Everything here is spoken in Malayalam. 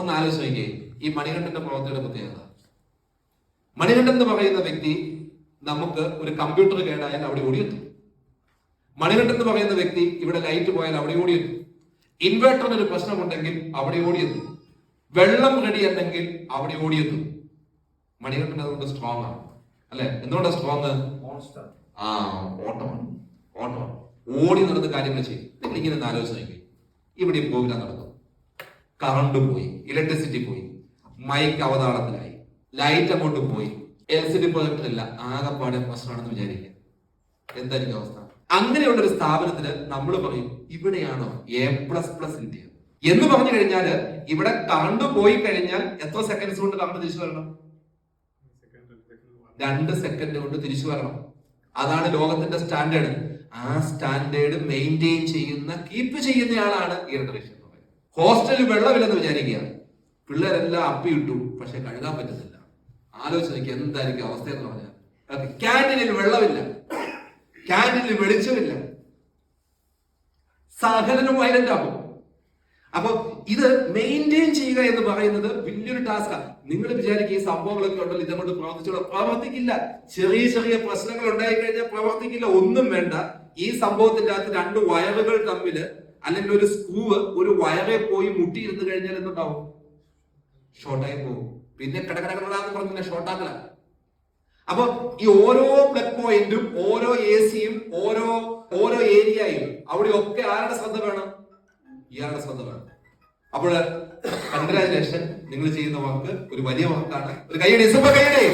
ഒന്ന് ആലോചിച്ച് നോക്കിയേ, ഈ മണികണ്ഠന്റെ പ്രവൃത്തിയുടെ പ്രത്യേകത. മണികണ്ഠൻ എന്ന് പറയുന്ന വ്യക്തി നമുക്ക് ഒരു കമ്പ്യൂട്ടർ കേടായാൽ അവിടെ ഓടിയെത്തും. മണികണ്ഠൻ എന്ന് പറയുന്ന വ്യക്തി ഇവിടെ ലൈറ്റ് പോയാൽ അവിടെ ഓടിയെത്തും. ഇൻവേർട്ടറിന് ഒരു പ്രശ്നമുണ്ടെങ്കിൽ അവിടെ ഓടിയെത്തും. വെള്ളം റെഡി അല്ലെങ്കിൽ അവിടെ ഓടിയെത്തും. മണികണ്ഠൻ അതുകൊണ്ട് സ്ട്രോങ് ആണ്, അല്ലെ? എന്തുകൊണ്ടാണ് സ്ട്രോങ്? ഓട്ടമാണ്. ഓടി നടന്ന് കാര്യങ്ങൾ ചെയ്യും. നിങ്ങൾ ഇങ്ങനെ ആലോചിച്ച് നോക്കി, ഇവിടെ പ്രോഗ്രാം നടക്കും, കറണ്ട് പോയി, ഇലക്ട്രിസിറ്റി പോയി, മൈക്ക് അവതാളത്തിലായി, ലൈറ്റ് അങ്ങോട്ട് പോയി, LCD പ്രൊജക്ടർ ഇല്ല, ആകെപ്പാടെ പ്രശ്നമാണെന്ന് വിചാരിക്കുക. എന്തായിരിക്കും അവസ്ഥ? അങ്ങനെയുള്ള ഒരു സ്ഥാപനത്തിന് നമ്മൾ പറയും, ഇവിടെയാണോ A++ കിട്ടിയത് എന്ന് പറഞ്ഞു കഴിഞ്ഞാല് ഇവിടെ കറണ്ട് പോയി കഴിഞ്ഞാൽ എത്ര സെക്കൻഡ്സ് കൊണ്ട് കറണ്ട് തിരിച്ചു വരണം? 2 സെക്കൻഡ് കൊണ്ട് തിരിച്ചു വരണം. അതാണ് ലോകത്തിന്റെ സ്റ്റാൻഡേർഡ്. ആ സ്റ്റാൻഡേർഡ് മെയിൻറ്റെയിൻ ചെയ്യുന്ന, കീപ്പ് ചെയ്യുന്നയാളാണ് ഇലക്ട്രീഷ്യൻ. ഹോസ്റ്റലിൽ വെള്ളമില്ലെന്ന് വിചാരിക്കുക, പിള്ളേരെല്ലാം അപ്പിയിട്ടു, പക്ഷെ കഴുകാൻ പറ്റുന്നില്ല. ആലോചിച്ച് നോക്കി എന്തായിരിക്കും അവസ്ഥ എന്ന് പറഞ്ഞാൽ. ക്യാൻറ്റീനിൽ വെള്ളമില്ല, ക്യാൻറ്റീനിൽ വെളിച്ചമില്ല, സകലനും വയലന്റ് ആകും. അപ്പൊ ഇത് മെയിൻറ്റെയിൻ ചെയ്യുക എന്ന് പറയുന്നത് വലിയൊരു ടാസ്കാണ്. നിങ്ങൾ വിചാരിക്കുക ഈ സംഭവങ്ങളൊക്കെ ഉണ്ടല്ലോ, ഇതങ്ങോട്ട് പ്രവർത്തിക്കില്ല. ചെറിയ ചെറിയ പ്രശ്നങ്ങൾ ഉണ്ടായി കഴിഞ്ഞാൽ പ്രവർത്തിക്കില്ല. ഒന്നും വേണ്ട, ഈ സംഭവത്തിന്റെ അകത്ത് 2 വയറുകൾ തമ്മില്, അല്ലെങ്കിൽ ഒരു സ്ക്രൂവ് ഒരു വയറെ പോയി മുട്ടിയിരുന്ന് കഴിഞ്ഞാൽ എന്തുണ്ടാവും? ഷോർട്ടായി പോകും. പിന്നെ കിടക്കിടന്ന് പറഞ്ഞ ഷോർട്ടാക്കല. അപ്പൊ ഈ ഓരോ പ്ലഗ് പോയിന്റും, ഓരോ AC-യും, ഓരോ ഏരിയയും അവിടെയൊക്കെ ആരുടെ ശ്രദ്ധ വേണം? ഇയാളുടെ ശ്രദ്ധ വേണം. അപ്പോൾ കൺഗ്രാജുലേഷൻ, നിങ്ങൾ ചെയ്യുന്ന വർക്ക് ഒരു വലിയ വർക്കാണ്. ഒരു കൈയ്യടി, സൂപ്പർ കൈയ്യടി.